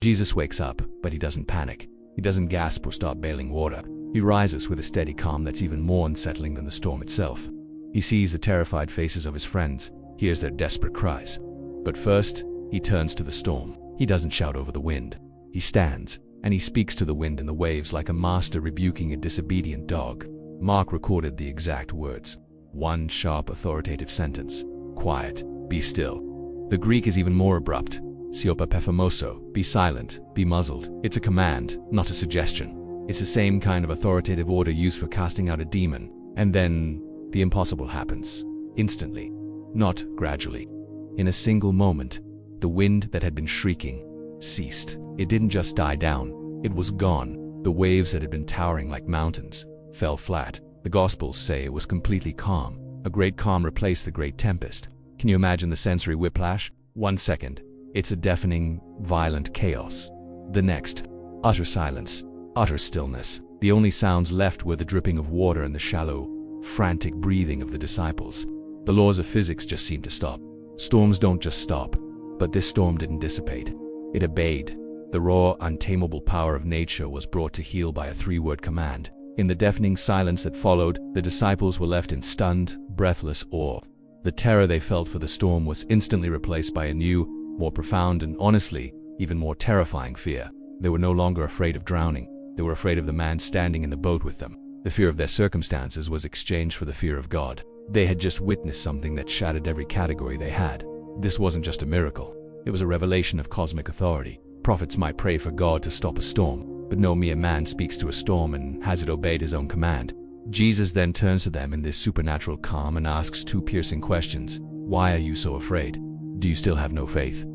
Jesus wakes up, but he doesn't panic. He doesn't gasp or start bailing water. He rises with a steady calm that's even more unsettling than the storm itself. He sees the terrified faces of his friends, hears their desperate cries. But first, he turns to the storm. He doesn't shout over the wind. He stands, and he speaks to the wind and the waves like a master rebuking a disobedient dog. Mark recorded the exact words. One sharp, authoritative sentence. Quiet. Be still. The Greek is even more abrupt. Siopa pephamoso. Be silent. Be muzzled. It's a command, not a suggestion. It's the same kind of authoritative order used for casting out a demon. And then, the impossible happens. Instantly. Not gradually. In a single moment, the wind that had been shrieking ceased. It didn't just die down. It was gone. The waves that had been towering like mountains fell flat. The Gospels say it was completely calm. A great calm replaced the great tempest. Can you imagine the sensory whiplash? 1 second. It's a deafening, violent chaos. The next, utter silence, utter stillness. The only sounds left were the dripping of water and the shallow, frantic breathing of the disciples. The laws of physics just seemed to stop. Storms don't just stop, but this storm didn't dissipate. It obeyed. The raw, untamable power of nature was brought to heel by a 3-word command. In the deafening silence that followed, the disciples were left in stunned, breathless awe. The terror they felt for the storm was instantly replaced by a new, more profound and honestly, even more terrifying fear. They were no longer afraid of drowning. They were afraid of the man standing in the boat with them. The fear of their circumstances was exchanged for the fear of God. They had just witnessed something that shattered every category they had. This wasn't just a miracle. It was a revelation of cosmic authority. Prophets might pray for God to stop a storm, but no mere man speaks to a storm and has it obeyed his own command. Jesus then turns to them in this supernatural calm and asks 2 piercing questions. Why are you so afraid? Do you still have no faith?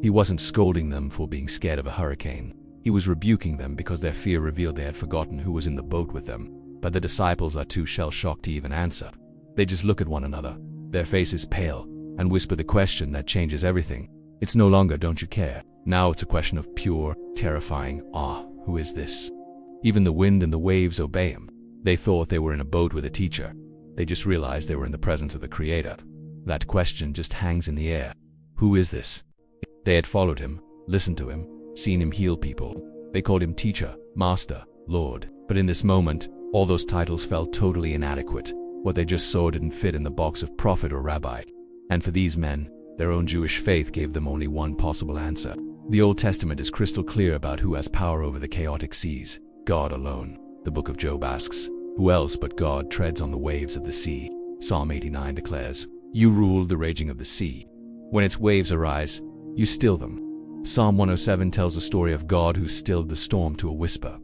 He wasn't scolding them for being scared of a hurricane. He was rebuking them because their fear revealed they had forgotten who was in the boat with them. But the disciples are too shell-shocked to even answer. They just look at one another, their faces pale, and whisper the question that changes everything. It's no longer, don't you care? Now it's a question of pure, terrifying awe. Who is this? Even the wind and the waves obey him. They thought they were in a boat with a teacher. They just realized they were in the presence of the Creator. That question just hangs in the air. Who is this? They had followed him, listened to him, seen him heal people. They called him teacher, master, Lord. But in this moment, all those titles felt totally inadequate. What they just saw didn't fit in the box of prophet or rabbi. And for these men, their own Jewish faith gave them only one possible answer. The Old Testament is crystal clear about who has power over the chaotic seas. God alone. The book of Job asks, who else but God treads on the waves of the sea? Psalm 89 declares, you rule the raging of the sea. When its waves arise, you still them. Psalm 107 tells the story of God who stilled the storm to a whisper.